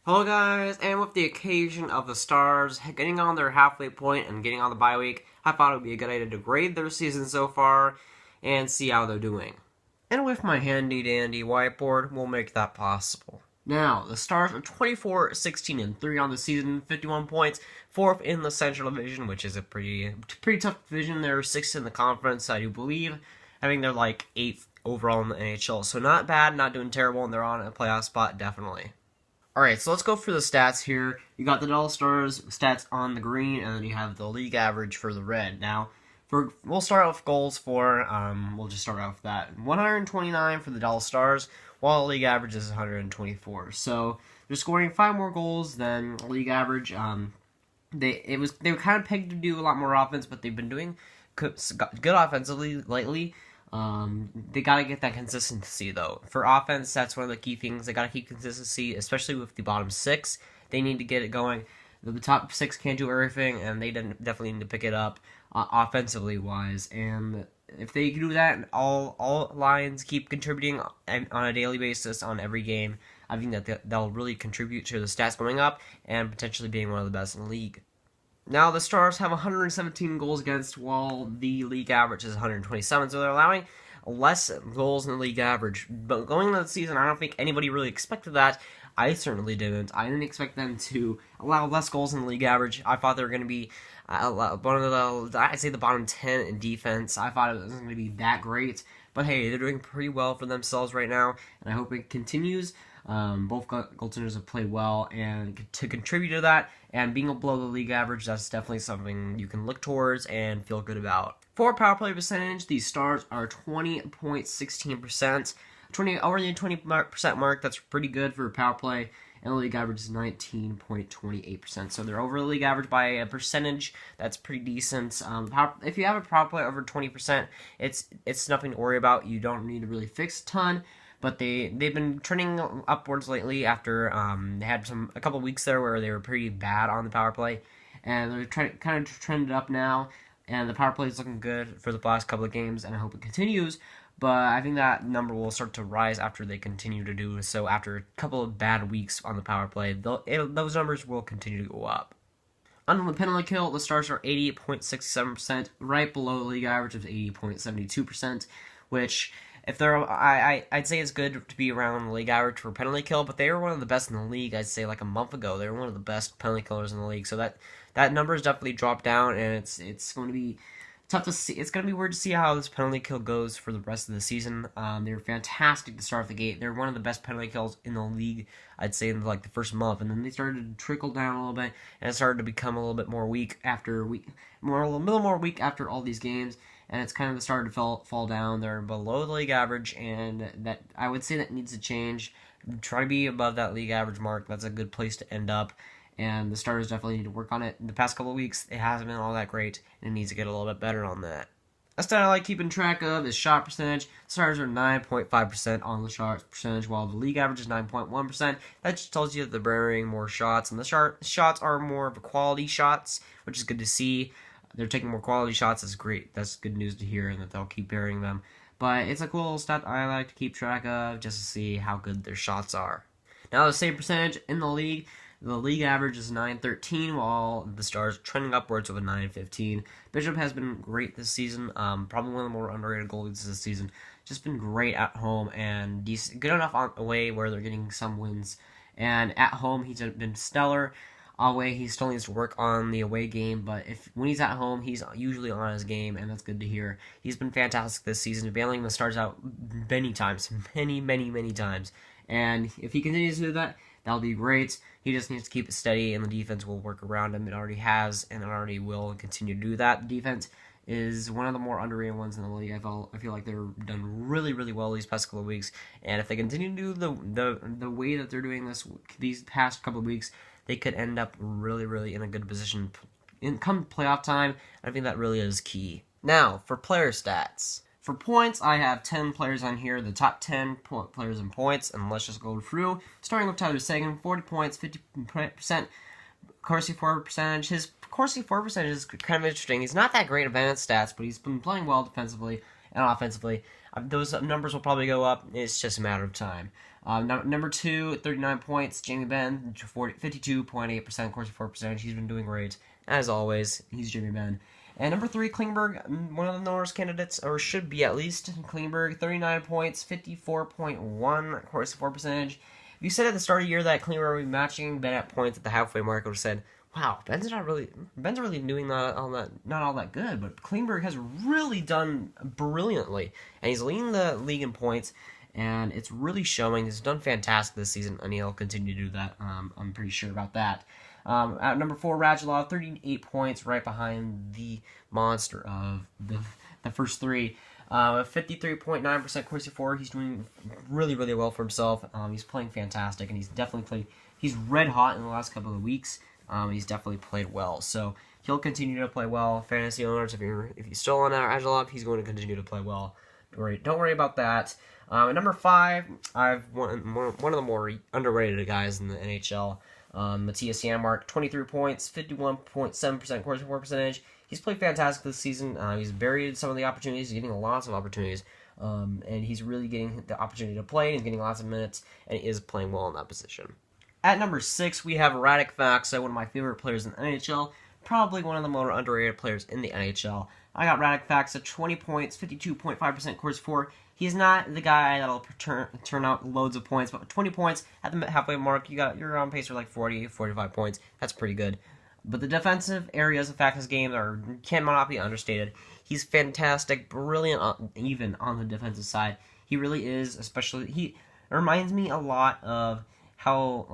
Hello guys, and with the occasion of the Stars getting on their halfway point and getting on the bye week, I thought it would be a good idea to grade their season so far and see how they're doing. And with my handy dandy whiteboard, we'll make that possible. Now, the Stars are 24-16-3 on the season, 51 points, 4th in the Central Division, which is a pretty tough division. They're 6th in the conference, I do believe. I think they're like 8th overall in the NHL, so not bad, not doing terrible, and they're on a playoff spot, definitely. Alright, so let's go through the stats here. You got the Dallas Stars stats on the green, and then you have the league average for the red. Now, we'll start out with goals for, we'll just start out with that. 129 for the Dallas Stars, while the league average is 124. So, they're scoring 5 more goals than league average. They were kind of pegged to do a lot more offense, but they've been doing good offensively lately. They gotta get that consistency though. For offense, that's one of the key things. They gotta keep consistency, especially with the bottom 6. They need to get it going. The top 6 can't do everything, and they definitely need to pick it up offensively wise. And if they do that, all lines keep contributing on a daily basis on every game, I think that they'll really contribute to the stats going up and potentially being one of the best in the league. Now, the Stars have 117 goals against, while the league average is 127, so they're allowing less goals than the league average. But going into the season, I don't think anybody really expected that. I certainly didn't. I didn't expect them to allow less goals than the league average. I thought they were going to be one of I'd say the bottom 10 in defense. I thought it wasn't going to be that great. But hey, they're doing pretty well for themselves right now, and I hope it continues. Both goaltenders have played well, and to contribute to that, and being below the league average, that's definitely something you can look towards and feel good about. For power play percentage, these Stars are 20.16%, over the 20% mark. That's pretty good for power play, and the league average is 19.28%. So they're over the league average by a percentage. That's pretty decent. If you have a power play over 20%, it's nothing to worry about. You don't need to really fix a ton. But they've been trending upwards lately after they had a couple weeks there where they were pretty bad on the power play, and they're kind of trended up now. And the power play is looking good for the last couple of games, and I hope it continues. But I think that number will start to rise after they continue to do so. After a couple of bad weeks on the power play, those numbers will continue to go up. On the penalty kill, the Stars are 88.67%, right below the league average of 80.72%, which, if they're, I'd say it's good to be around the league average for penalty kill, but they were one of the best in the league. I'd say like a month ago, they were one of the best penalty killers in the league. So that number has definitely dropped down, and it's going to be tough to see. It's going to be weird to see how this penalty kill goes for the rest of the season. They were fantastic to start the gate. They're one of the best penalty kills in the league, I'd say, in like the first month, and then they started to trickle down a little bit, and it started to become a little bit more weak after a little more weak after all these games. And it's kind of started to fall down. They're below the league average, and that I would say that needs to change. Try to be above that league average mark. That's a good place to end up, and the Stars definitely need to work on it. In the past couple of weeks, it hasn't been all that great, and it needs to get a little bit better on that. A stat I like keeping track of is shot percentage. Stars are 9.5% on the shot percentage, while the league average is 9.1%. That just tells you that they're burying more shots, and the shots are more of a quality shots, which is good to see. They're taking more quality shots. That's great. That's good news to hear, and that they'll keep burying them. But it's a cool stat I like to keep track of just to see how good their shots are. Now, the save percentage in the league average is 9.13, while the Stars are trending upwards with a 9.15. Bishop has been great this season. Probably one of the more underrated goalies this season. Just been great at home and good enough on away where they're getting some wins. And at home, he's been stellar. Away, he still needs to work on the away game, but when he's at home, he's usually on his game, and that's good to hear. He's been fantastic this season, bailing the Stars out many times, many times. And if he continues to do that, that'll be great. He just needs to keep it steady, and the defense will work around him. It already has, and it already will continue to do that. The defense is one of the more underrated ones in the league. I feel like they're done really well these past couple of weeks, and if they continue to do the way that they're doing these past couple of weeks, they could end up really in a good position come playoff time. I think that really is key. Now, for player stats. For points, I have 10 players on here, the top 10 players in points, and let's just go through. Starting with Tyler Seguin, 40 points, 50% Corsi for percentage. His Corsi for percentage is kind of interesting. He's not that great at advanced stats, but he's been playing well defensively and offensively. Those numbers will probably go up. It's just a matter of time. Number 2, 39 points, Jamie Benn, 52.8% Corsi for percentage. He's been doing great, as always. He's Jamie Benn. And number 3, Klingberg, one of the Norris candidates, or should be at least. Klingberg, 39 points, 54.1 Corsi for percentage. If you said at the start of the year that Klingberg would be matching Ben at points at the halfway mark, I would have said, wow, Ben's really doing not all that good, but Klingberg has really done brilliantly, and he's leading the league in points, and it's really showing. He's done fantastic this season, and he'll continue to do that. I'm pretty sure about that. At number 4, Radulov, 38 points, right behind the monster of the first 3. 53.9% Corsi for. He's doing really, really well for himself. He's playing fantastic, and he's red hot in the last couple of weeks. He's definitely played well, so he'll continue to play well. Fantasy owners, if you still on Radulov, he's going to continue to play well. Don't worry about that. At number 5, I've one of the more underrated guys in the NHL. Matthias Janmark, 23 points, 51.7% Corsi for percentage. He's played fantastic this season. He's buried some of the opportunities. He's getting lots of opportunities. And he's really getting the opportunity to play. He's getting lots of minutes, and he is playing well in that position. At number 6, we have Radek Faksa, one of my favorite players in the NHL. Probably one of the more underrated players in the NHL. I got Radek Faksa, 20 points, 52.5% Corsi for. He's not the guy that'll turn out loads of points, but 20 points at the halfway mark, you're on pace for like 40, 45 points. That's pretty good. But the defensive areas of Faksa's game cannot be understated. He's fantastic, brilliant, even on the defensive side. He really is, especially he reminds me a lot of how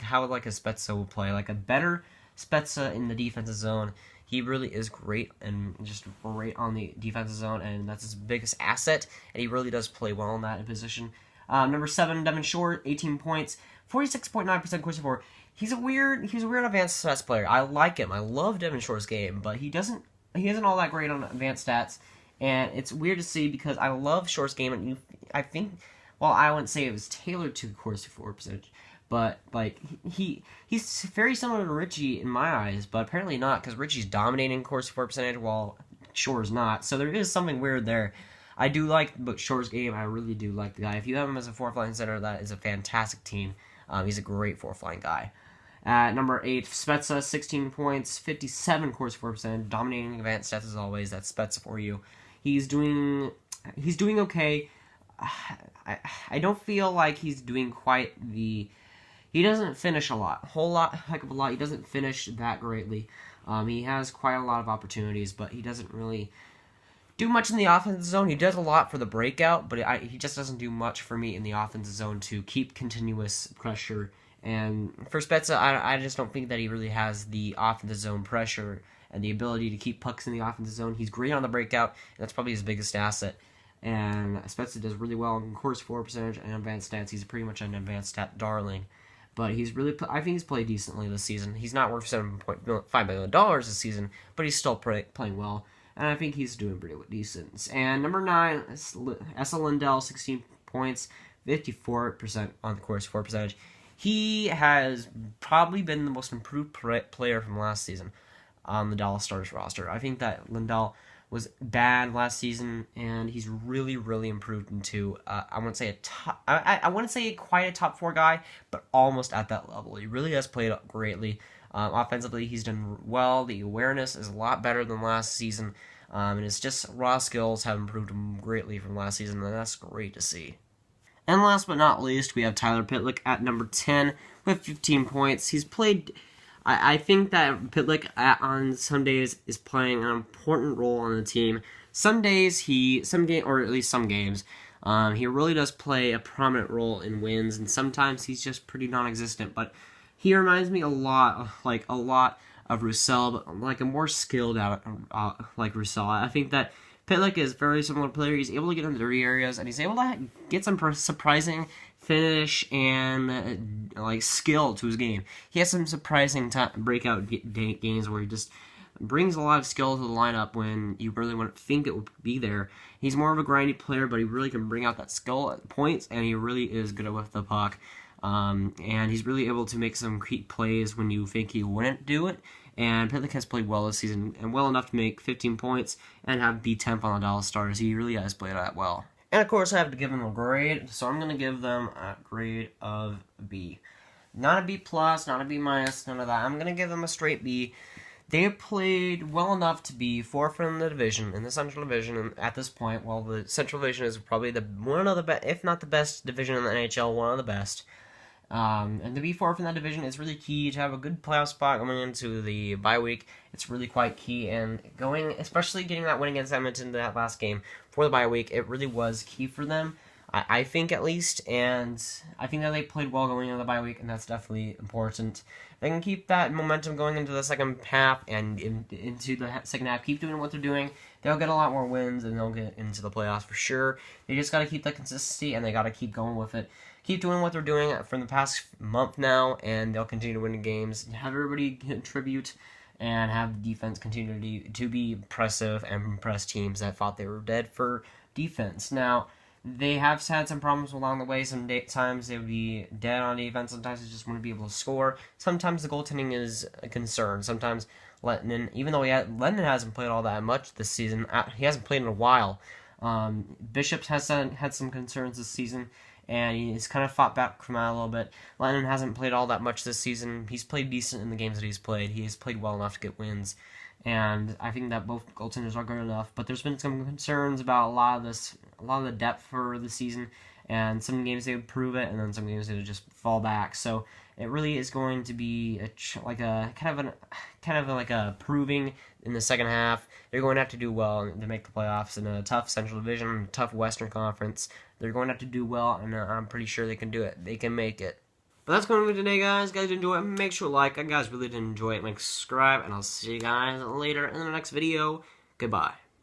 how a Spezza would play, like a better Spezza in the defensive zone. He really is great and just great on the defensive zone, and that's his biggest asset, and he really does play well in that position. Number 7, Devin Shore, 18 points, 46.9% Corsi for. He's a weird advanced stats player. I like him. I love Devin Shore's game, but he isn't all that great on advanced stats, and it's weird to see because I love Shore's game, and I think, well, I wouldn't say it was tailored to Corsi for percentage, but like he's very similar to Richie in my eyes, but apparently not, because Richie's dominating Corsi for percentage while Shore's not. So there is something weird there. I do like Shore's game. I really do like the guy. If you have him as a fourth line center, that is a fantastic team. He's a great fourth line guy. At number 8, Spezza, 16 points, 57 Corsi for percentage, dominating advanced stats as always. That's Spezza for you. He's doing okay. I don't feel like he's doing quite the. He doesn't finish heck of a lot. He doesn't finish that greatly. He has quite a lot of opportunities, but he doesn't really do much in the offensive zone. He does a lot for the breakout, but he just doesn't do much for me in the offensive zone to keep continuous pressure. And for Spezza, I just don't think that he really has the offensive zone pressure and the ability to keep pucks in the offensive zone. He's great on the breakout, and that's probably his biggest asset. And Spezza does really well in Corsi for percentage and advanced stats. He's pretty much an advanced stat darling. But I think he's played decently this season. He's not worth $7.5 million this season, but he's still playing well. And I think he's doing pretty decent. And number 9, Esa Lindell, 16 points, 54% on the Corsi for percentage. He has probably been the most improved player from last season on the Dallas Stars roster. I think that Lindell was bad last season, and he's really, really improved into, I wouldn't say quite a top 4 guy, but almost at that level. He really has played greatly. Offensively, he's done well. The awareness is a lot better than last season, and it's just raw skills have improved him greatly from last season, and that's great to see. And last but not least, we have Tyler Pitlick at number 10 with 15 points. He's played. I think that Pitlick on some days is playing an important role on the team. Some days or at least some games, he really does play a prominent role in wins, and sometimes he's just pretty non-existent. But he reminds me a lot of Roussel, but like a more skilled out like Roussel. I think that Pitlick is a very similar player. He's able to get in the dirty areas, and he's able to get some surprising finish and skill to his game. He has some surprising breakout games where he just brings a lot of skill to the lineup when you really wouldn't think it would be there. He's more of a grindy player, but he really can bring out that skill at points, and he really is good with the puck. And he's really able to make some key plays when you think he wouldn't do it. And Pitlick has played well this season, and well enough to make 15 points and be 10th on the Dallas Stars. He really has played that well. And of course, I have to give them a grade, so I'm going to give them a grade of B. Not a B+, not a B-, none of that. I'm going to give them a straight B. They played well enough to be fourth in the division, in the Central Division at this point. Well, the Central Division is probably one of the best, if not the best division in the NHL, one of the best. And to be fourth in that division is really key. To have a good playoff spot going into the bye week, it's really quite key. And especially getting that win against Edmonton that last game for the bye week, it really was key for them. I think at least, and I think that they played well going into the bye week, and that's definitely important. They can keep that momentum going into the second half and into the second half. Keep doing what they're doing. They'll get a lot more wins, and they'll get into the playoffs for sure. They just got to keep that consistency, and they got to keep going with it. Keep doing what they're doing for the past month now, and they'll continue to win the games. Have everybody contribute, and have the defense continue to be impressive and impress teams that thought they were dead for defense. Now, they have had some problems along the way. Sometimes they would be dead on defense. Sometimes they just wouldn't be able to score. Sometimes the goaltending is a concern. Sometimes Lettinen, even though Lettinen hasn't played all that much this season, he hasn't played in a while. Bishops has had some concerns this season, and he's kind of fought back from that a little bit. Lettinen hasn't played all that much this season. He's played decent in the games that he's played. He has played well enough to get wins. And I think that both goaltenders are good enough, but there's been some concerns about a lot of the depth for the season, and some games they would prove it, and then some games they would just fall back. So it really is going to be like a proving in the second half. They're going to have to do well to make the playoffs in a tough Central Division, tough Western Conference. They're going to have to do well, and I'm pretty sure they can do it. They can make it. But that's going to be today, guys. Guys, enjoy it. Make sure to like. You guys really did enjoy it. Make subscribe, and I'll see you guys later in the next video. Goodbye.